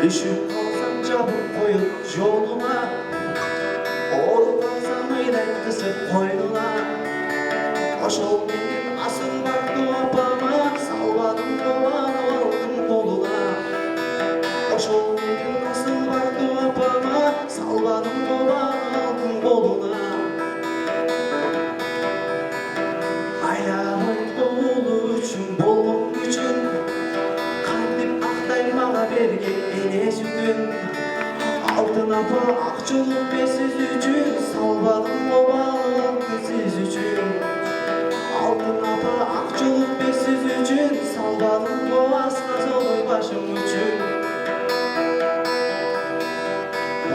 Düşüp kalsam çabuk koyup yoluna, olup kalsam öyle kısıp koynuna. Oşol benim asıl baktı apama, salvadım babanı aldım koluna. Oşol benim asıl baktı apama, salvadım babanı aldım koluna. Ayağımın oğlu üçün, bolum üçün, kalbim aqday mağa bergen ele sütün. Altın apa akçılık besiz üçün, salvadım babanı siz üçün. Altın apa akçılık besiz üçün, salvadım boğazına zolu başım üçün.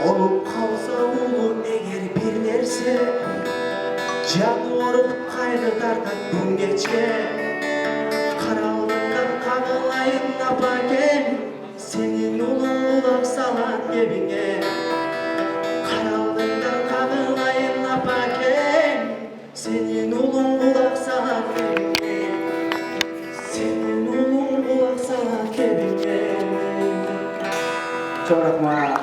Olup kalsa ulu eğer bir nerse, canı orup kaydı tartak gün geçe. Karanlıktan kanılayın napaken, senin ulun ulak salan gebine. Karanlıktan kanılayın napaken, senin ulun ulak salan gebine. Senin ulun ulak salan gebine. Çok rahmat.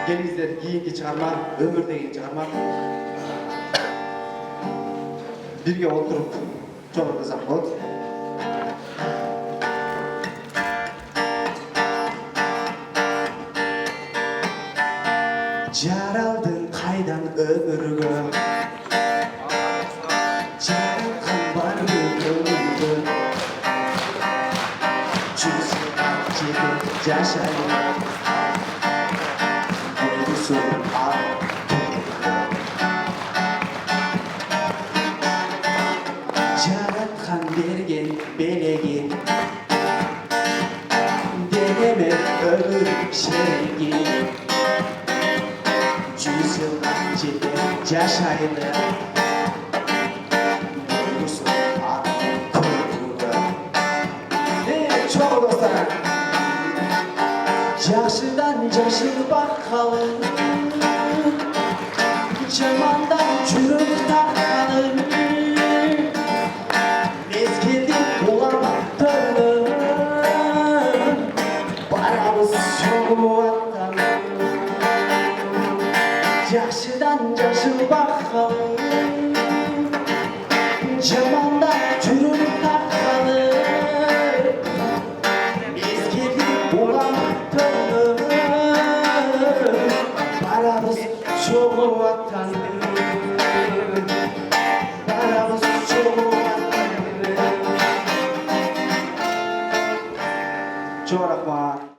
Gelingizler, keyingi çıkarma, ömürdegi çıkarma. Birge oturup çoğurdasak bol. Jaraldın kaydan ömürgü, jaralkan barmı ömürgü. Cüzünden çekip yaşayın, duygusu al. Jaratkan bergen belegi, deneme ömür şergi. 100 yıldan çekip yaşaydı, duygusu al kurduğu. Çok dostlar. Yaşıdan yaşır bakalım, Çamandan çürük takalım. Mezgildik bulamaktırım, paramız yolu atalım. Yaşıdan yaşır bakalım,